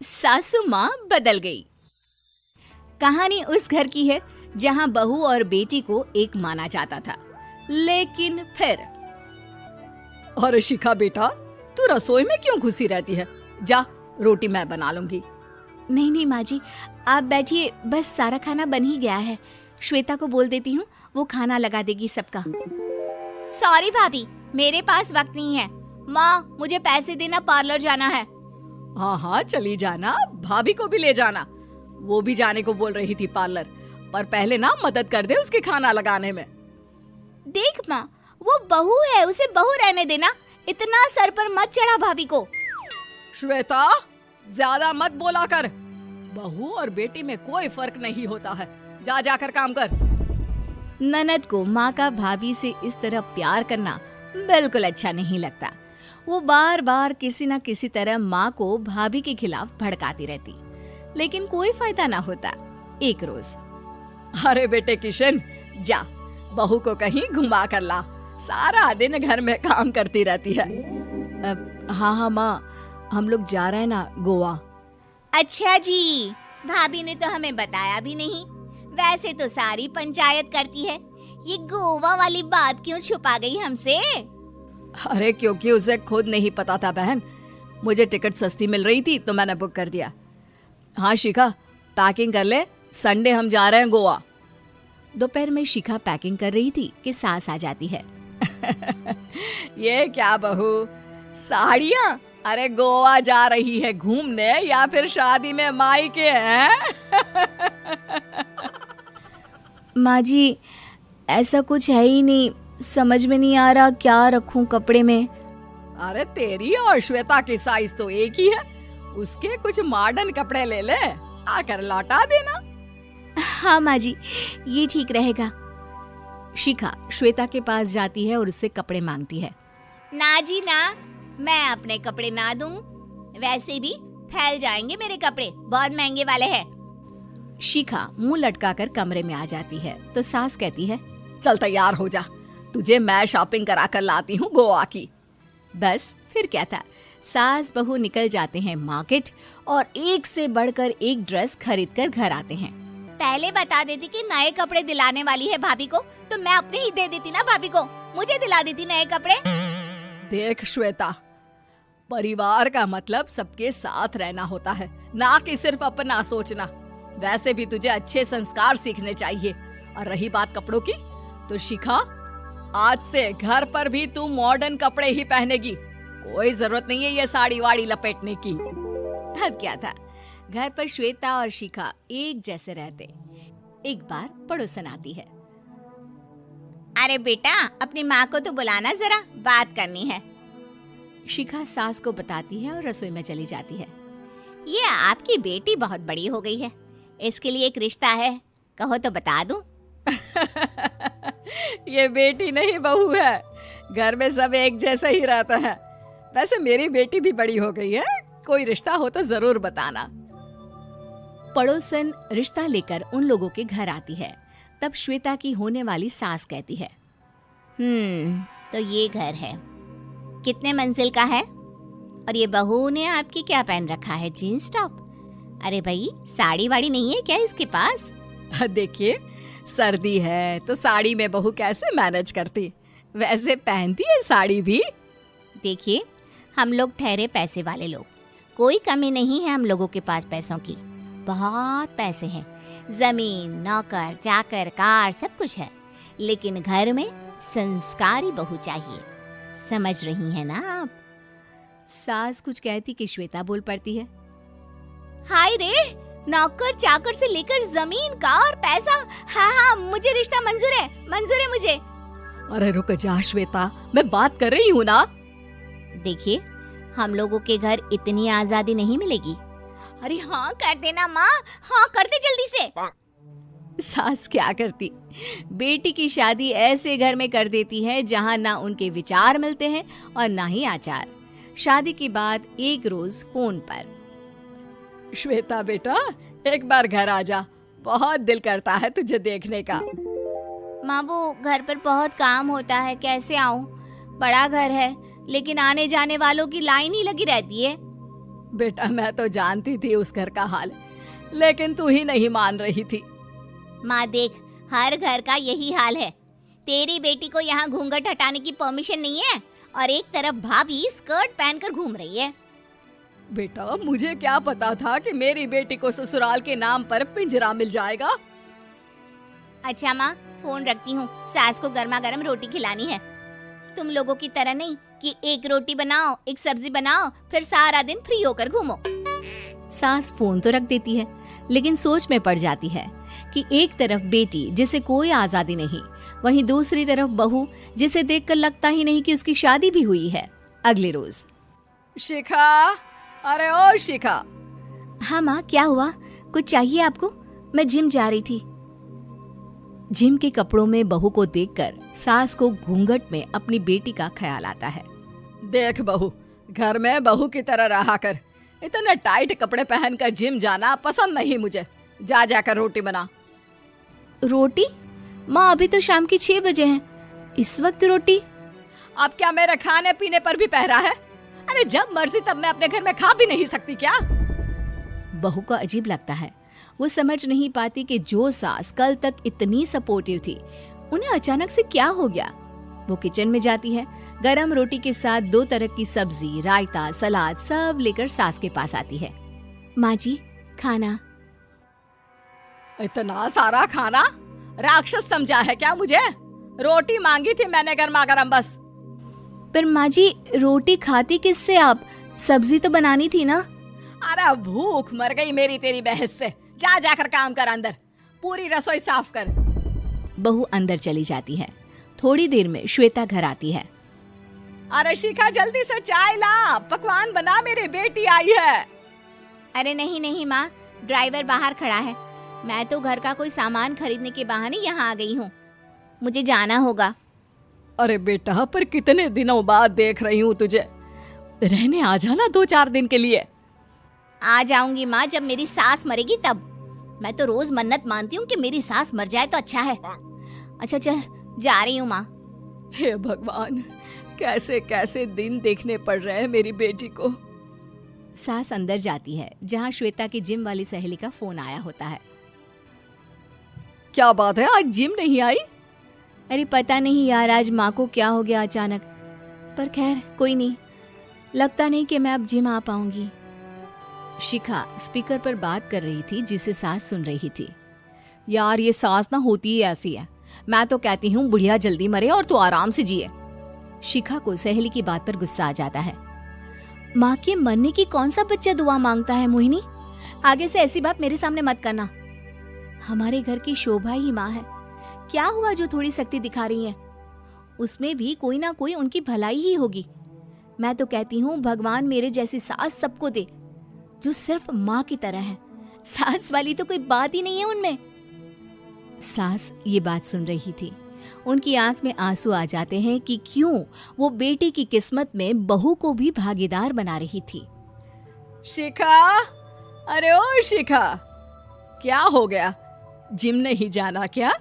सासू माँ बदल गई। कहानी उस घर की है जहाँ बहू और बेटी को एक माना जाता था, लेकिन फिर अरे शिखा बेटा, तू रसोई में क्यों घुसी रहती है? जा, रोटी मैं बना लूंगी। नहीं नहीं माँ जी, आप बैठिए, बस सारा खाना बन ही गया है। श्वेता को बोल देती हूँ, वो खाना लगा देगी सबका। सॉरी भाभी, मेरे पास वक्त नहीं है। माँ, मुझे पैसे देना, पार्लर जाना है। हाँ हाँ चली जाना, भाभी को भी ले जाना। वो भी जाने को बोल रही थी पार्लर, पर पहले ना मदद कर दे उसके खाना लगाने में। देख माँ, वो बहू है, उसे बहू रहने देना, इतना सर पर मत चढ़ा भाभी को। श्वेता, ज्यादा मत बोला कर। बहू और बेटी में कोई फर्क नहीं होता है। जा जाकर काम कर। ननद को माँ का भाभी से इस तरह प्यार करना बिल्कुल अच्छा नहीं लगता। वो बार बार किसी न किसी तरह माँ को भाभी के खिलाफ भड़काती रहती, लेकिन कोई फायदा ना होता। एक रोज, अरे बेटे किशन, जा बहू को कहीं घुमा कर ला, सारा दिन घर में काम करती रहती है। हाँ हाँ माँ, हम लोग जा रहे हैं ना गोवा। अच्छा जी, भाभी ने तो हमें बताया भी नहीं। वैसे तो सारी पंचायत करती है, ये गोवा वाली बात क्यों छुपा गई हमसे? अरे क्योंकि उसे खुद नहीं पता था बहन। मुझे टिकट सस्ती मिल रही थी तो मैंने बुक कर दिया। हाँ शिखा, पैकिंग कर ले, संडे हम जा रहे हैं गोवा। दोपहर में शिखा पैकिंग कर रही थी कि सास आ जाती है। ये क्या बहू, साड़ियाँ? अरे गोवा जा रही है घूमने या फिर शादी में मायके हैं? माँ जी, ऐसा कुछ है ही नहीं, समझ में नहीं आ रहा क्या रखूं कपड़े में। अरे तेरी और श्वेता की साइज तो एक ही है, उसके कुछ मॉडर्न कपड़े ले ले, आकर लौटा देना। हाँ माँ जी, ये ठीक रहेगा। शिखा श्वेता के पास जाती है और उससे कपड़े मांगती है। ना जी ना, मैं अपने कपड़े ना दूं, वैसे भी फैल जाएंगे मेरे कपड़े, बहुत महंगे वाले हैं। शिखा मुंह लटकाकर कमरे में आ जाती है तो सास कहती है, चल तैयार हो जा, तुझे मैं शॉपिंग करा कर लाती हूँ गोवा की। बस फिर क्या था, सास बहू निकल जाते हैं मार्केट और एक से बढ़कर एक ड्रेस खरीद कर घर आते हैं। पहले बता देती कि नए कपड़े दिलाने वाली है भाभी को, तो मैं अपने ही दे देती ना भाभी को, मुझे दिला देती नए कपड़े। देख श्वेता, परिवार का मतलब सबके साथ रहना होता है, ना कि सिर्फ अपना सोचना। वैसे भी तुझे अच्छे संस्कार सीखने चाहिए। और रही बात कपड़ों की, तो शिखा, आज से घर पर भी तू मॉडर्न कपड़े ही पहनेगी। कोई जरूरत नहीं है ये साड़ी वाड़ी लपेटने की। अब क्या था, घर पर श्वेता और शिखा एक जैसे रहते। एक बार पड़ोसन आती है। अरे बेटा, अपनी माँ को तो बुलाना जरा, बात करनी है। शिखा सास को बताती है और रसोई में चली जाती है। ये आपकी बेटी बहुत बड़ी हो गई है, इसके लिए एक रिश्ता है, कहो तो बता दूं। ये बेटी नहीं बहू है, घर में सब एक जैसा ही रहता है। वैसे मेरी बेटी भी बड़ी हो गई है, कोई रिश्ता हो तो जरूर बताना। पड़ोसन रिश्ता लेकर उन लोगों के घर आती है। तब श्वेता की होने वाली सास कहती है, तो ये घर है, कितने मंजिल का है? और ये बहू ने आपकी क्या पहन रखा है, जीन्स टॉप? अरे भाई, साड़ी वाड़ी नहीं है क्या इसके पास? देखिए, सर्दी है तो साड़ी में बहू कैसे मैनेज करती, वैसे पहनती है साड़ी भी। देखिए, हम लोग ठहरे पैसे वाले लोग, कोई कमी नहीं है हम लोगों के पास पैसों की, बहुत पैसे हैं, जमीन, नौकर चाकर, कार, सब कुछ है, लेकिन घर में संस्कारी बहू चाहिए। समझ रही हैं ना आप? सास कुछ कहती कि श्वेता बोल पड़ती है, हाय रे, नौकर चाकर से लेकर जमीन, कार, पैसा, हाँ हाँ मुझे रिश्ता मंजूर है मुझे। अरे रुक जा श्वेता, मैं बात कर रही हूँ ना। देखिए, हम लोगों के घर इतनी आजादी नहीं मिलेगी। अरे हाँ कर देना माँ, हाँ कर दे जल्दी से। सास क्या करती, बेटी की शादी ऐसे घर में कर देती है जहाँ ना उनके विचार मिलते हैं और ना ही आचार। शादी के बाद एक रोज फोन पर, श्वेता बेटा, एक बार घर आ जा, बहुत दिल करता है तुझे देखने का। माँ, वो घर पर बहुत काम होता है, कैसे आऊँ? बड़ा घर है, लेकिन आने जाने वालों की लाइन ही लगी रहती है। बेटा मैं तो जानती थी उस घर का हाल, लेकिन तू ही नहीं मान रही थी। माँ देख, हर घर का यही हाल है। तेरी बेटी को यहाँ घूंघट हटाने की परमिशन नहीं है और एक तरफ भाभी स्कर्ट पहनकर घूम रही है। बेटा मुझे क्या पता था कि मेरी बेटी को ससुराल के नाम पर पिंजरा मिल जाएगा। अच्छा माँ, फोन रखती हूँ, सास को गर्मा गर्म रोटी खिलानी है। तुम लोगों की तरह नहीं कि एक रोटी बनाओ, एक सब्जी बनाओ, फिर सारा दिन फ्री होकर घूमो। सास फोन तो रख देती है, लेकिन सोच में पड़ जाती है कि एक तरफ बेटी जिसे कोई आजादी नहीं, वहीं दूसरी तरफ बहू जिसे देखकर लगता ही नहीं कि उसकी शादी भी हुई है। अगले रोज। शिखा, अरे ओ शिखा। हाँ माँ, क्या हुआ? कुछ चाहिए आपको? मैं जिम जा रही थी। जिम के कपड़ों में बहू को देखकर सास को घूंघट में अपनी बेटी का ख्याल आता है। देख बहू, घर में बहू की तरह रहा कर। इतने टाइट कपड़े पहनकर जिम जाना पसंद नहीं मुझे। जा जाकर रोटी बना। रोटी? माँ अभी तो शाम की 6 बजे हैं, इस वक्त रोटी? अब क्या मेरे खाने पीने पर भी पहरा है? अरे जब मर्जी तब मैं अपने घर में खा भी नहीं सकती क्या? बहू को अजीब लगता है। वो समझ नहीं पाती कि जो सास कल तक इतनी सपोर्टिव थी, उन्हें अचानक से क्या हो गया। वो किचन में जाती है, गरम रोटी के साथ 2 तरह की सब्जी, रायता, सलाद सब लेकर सास के पास आती है। माँ जी, खाना। इतना सारा खाना? राक्षस समझा है क्या मुझे? रोटी मांगी थी मैंने गर्मा गर्म बस। पर माँ जी, रोटी खाती किससे आप? सब्जी तो बनानी थी ना। अरे भूख मर गई मेरी तेरी बहस से। जा जाकर काम कर, अंदर पूरी रसोई साफ कर। बहू अंदर चली जाती है। थोड़ी देर में श्वेता घर आती है। अरे शिखा जल्दी से चाय ला, पकवान बना, मेरी बेटी आई है। अरे नहीं नहीं माँ, ड्राइवर बाहर खड़ा है। मैं तो घर का कोई सामान खरीदने के बहाने यहाँ आ गई हूँ, मुझे जाना होगा। अरे बेटा, पर कितने दिनों बाद देख रही हूँ तुझे, रहने आ जाना 2-4 दिन के लिए। आ जाऊंगी माँ, जब मेरी सास मरेगी तब। मैं तो रोज मन्नत मानती हूँ कि मेरी सास मर जाए तो अच्छा है। अच्छा चल, जा रही हूँ माँ। हे भगवान, कैसे कैसे दिन देखने पड़ रहे हैं मेरी बेटी को। सास अंदर जाती है, जहाँ श्वेता की जिम वाली सहेली का फोन आया होता है। क्या बात है, आज जिम नहीं आई? अरे पता नहीं यार, आज माँ को क्या हो गया अचानक। पर खैर कोई नहीं, लगता नहीं कि मैं अब जिम आ पाऊंगी। शिखा स्पीकर पर बात कर रही थी, जिसे सास सुन रही थी। यार ये सास ना होती ही ऐसी है। मैं तो कहती हूँ बुढ़िया जल्दी मरे और तू आराम से जिए। शिखा को सहेली की बात पर गुस्सा आ जाता है। माँ के मरने की कौन सा बच्चा दुआ मांगता है मोहिनी? आगे से ऐसी बात मेरे सामने मत करना। हमारे घर की शोभा ही माँ है। क्या हुआ जो थोड़ी सख्ती दिखा रही है? उसमें भी कोई ना कोई उनकी भलाई ही होगी। मैं तो कहती हूँ भगवान मेरे जैसी सास सबको दे, जो सिर्फ माँ की तरह है। सास वाली तो कोई बात ही नहीं है उनमें। सास ये बात सुन रही थी। उनकी आंख में आंसू आ जाते हैं कि क्यों वो बेटी की किस्मत में बहू को भी भागीदार बना रही थी। शिखा, अरे ओ शिखा, क्या हो गया? जिम नहीं जाना क्या?